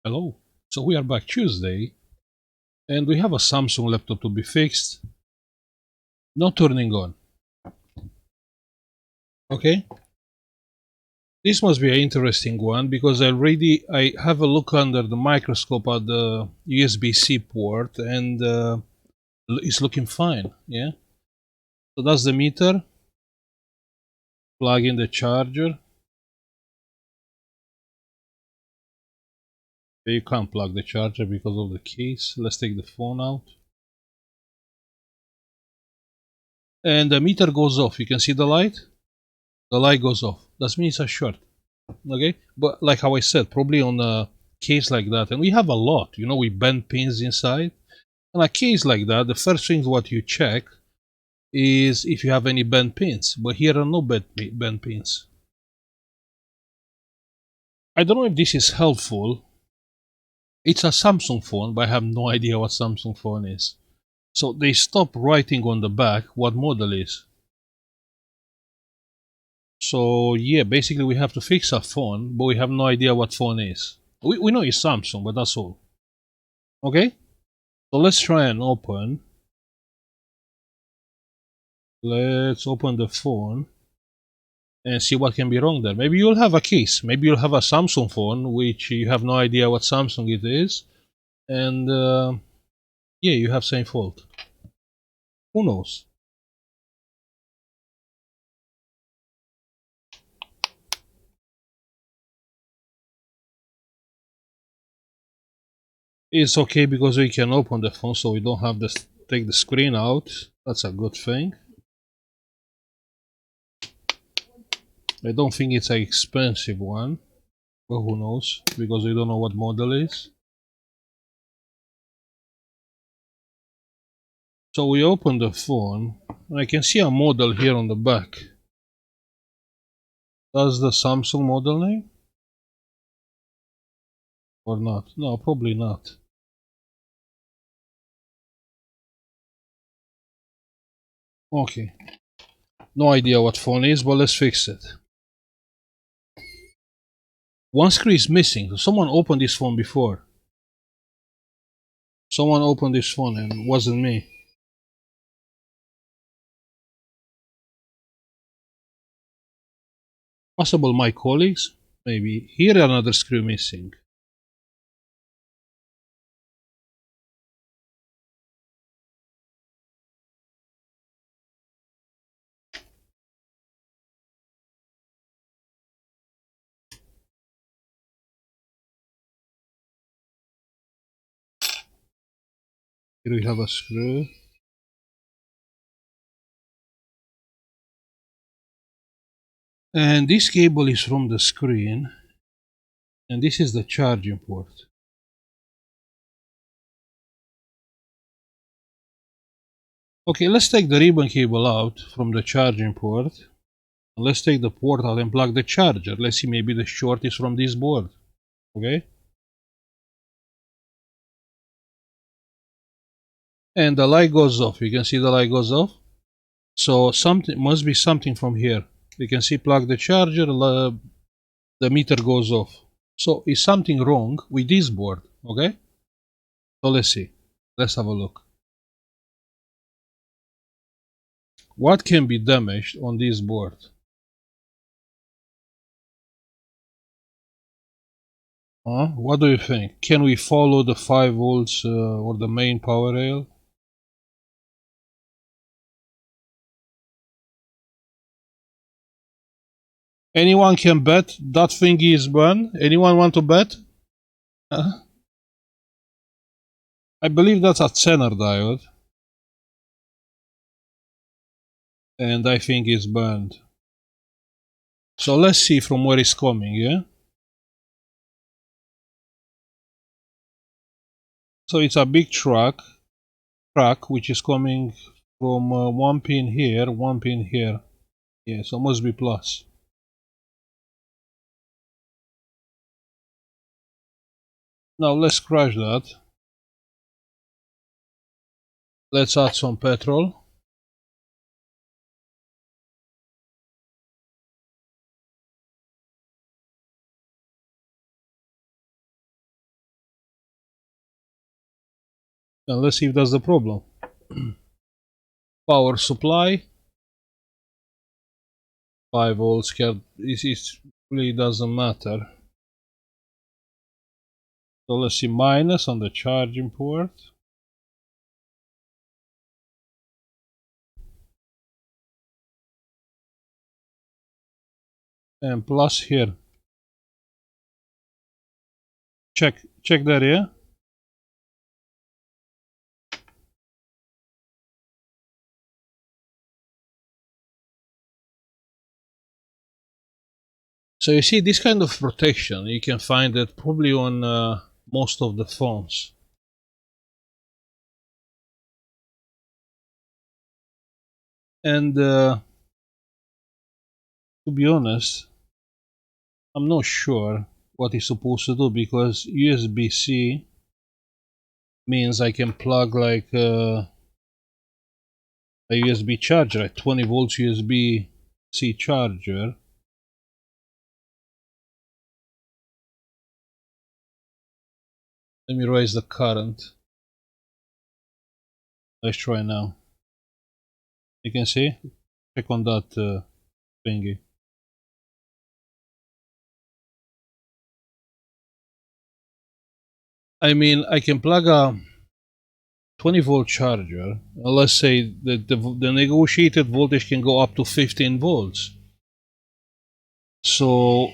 Hello. So we are back Tuesday, and we have a Samsung laptop to be fixed. Not turning on. Okay. This must be an interesting one because I have a look under the microscope at the USB-C port, and it's looking fine. Yeah. So that's the meter. Plug in the charger. You can't plug the charger because of the case. Let's take the phone out. And the meter goes off. You can see the light. The light goes off. That means a short. Okay, but like how I said, probably on a case like that, and we have a lot, we bend pins inside. On a case like that, the first thing what you check is if you have any bent pins, but here are no bent pins. I don't know if this is helpful. It's a Samsung phone, but I have no idea what Samsung phone is. So they stop writing on the back what model is. So yeah, basically we have to fix a phone, but we have no idea what phone is. We know it's Samsung, but that's all. Okay, so let's try and open. Let's open the phone and see what can be wrong there. Maybe you'll have a case. Maybe you'll have a Samsung phone which you have no idea what Samsung it is, and yeah, you have same fault. Who knows? It's okay because we can open the phone, so we don't have to take the screen out. That's a good thing. I don't think it's an expensive one, but who knows? Because we don't know what model is. So we open the phone, and I can see a model here on the back. That's the Samsung model name? Or not? No, probably not. Okay. No idea what phone is, but let's fix it. One screen is missing. Someone opened this phone before. Someone opened this phone and it wasn't me. Possible my colleagues? Maybe. Here another screw missing. Here we have a screw. And this cable is from the screen. And this is the charging port. Okay, let's take the ribbon cable out from the charging port. And let's take the port out and plug the charger. Let's see, maybe the short is from this board. Okay? And the light goes off. You can see the light goes off. So something must be something from here. You can see plug the charger, the meter goes off. So is something wrong with this board? Okay. So let's see. Let's have a look. What can be damaged on this board? What do you think? Can we follow the 5 volts or the main power rail? Anyone can bet that thing is burned? Anyone want to bet? I believe that's a Zener diode. And I think it's burned. So let's see from where it's coming, yeah? So it's a big track which is coming from one pin here, one pin here. Yeah, so must be plus. Now let's crash that. Let's add some petrol. And let's see if that's the problem. Power supply 5 volts. It really doesn't matter. So let's see, minus on the charging port. And plus here. Check that, yeah? So you see, this kind of protection, you can find it probably on most of the phones. And to be honest, I'm not sure what it's supposed to do, because USB-C means I can plug like a USB charger, a 20 volts USB-C charger. Let me raise the current. Let's try now. You can see, check on that thingy. I mean, I can plug a 20 volt charger. Let's say that the negotiated voltage can go up to 15 volts. So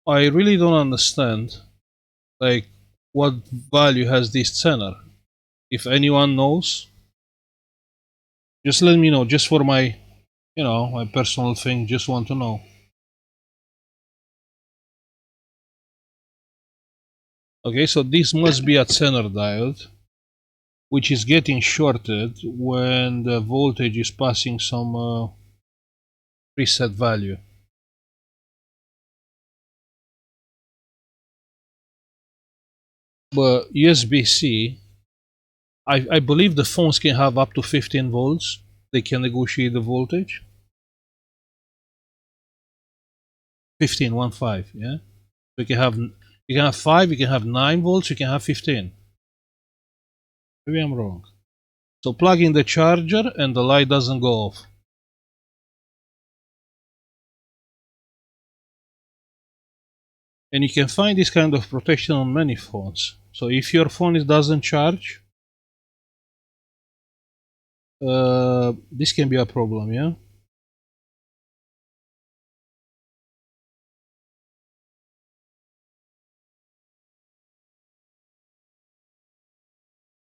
I really don't understand, like, what value has this zener. If anyone knows, just let me know, just for my, my personal thing, just want to know. Okay, so this must be a zener diode, which is getting shorted when the voltage is passing some preset value. But USB-C, I believe the phones can have up to 15 volts. They can negotiate the voltage. 15, 1-5, yeah? You can have 5, you can have 9 volts, you can have 15. Maybe I'm wrong. So plug in the charger and the light doesn't go off. And you can find this kind of protection on many phones. So if your phone doesn't charge, this can be a problem, yeah?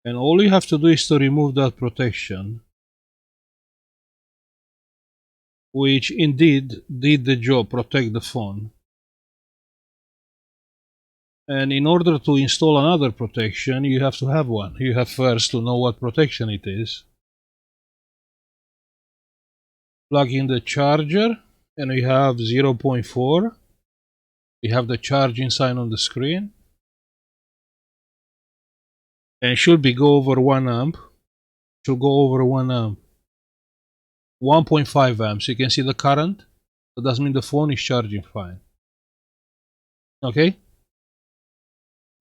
And all you have to do is to remove that protection, which indeed did the job, protect the phone. And in order to install another protection, you have to have one. You have first to know what protection it is. Plug in the charger, and we have 0.4. We have the charging sign on the screen. And it should be go over 1 amp. Should go over 1 amp. 1.5 amps. You can see the current. That doesn't mean the phone is charging fine. Okay?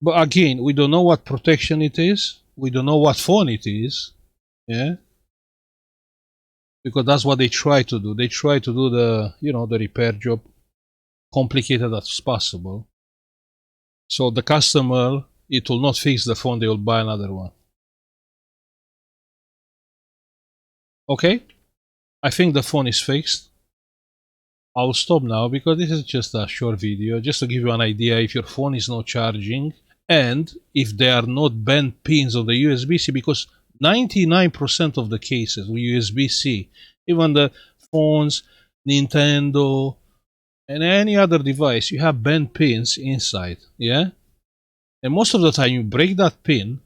But again, we don't know what protection it is. We don't know what phone it is. Yeah? Because that's what they try to do. They try to do the, the repair job complicated as possible. So the customer, it will not fix the phone, they will buy another one. Okay? I think the phone is fixed. I'll stop now because this is just a short video, just to give you an idea if your phone is not charging and if there are not bent pins on the USB-C, because 99% of the cases with USB-C, even the phones, Nintendo, and any other device, you have bent pins inside, yeah? And most of the time you break that pin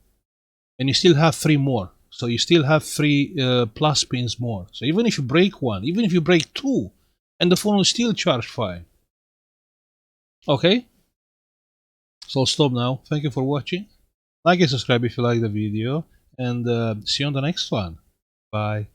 and you still have 3 more. So you still have 3 plus pins more. So even if you break 1, even if you break 2, and the phone will still charge fine. Okay? So I'll stop now. Thank you for watching. Like and subscribe if you like the video. And see you on the next one. Bye.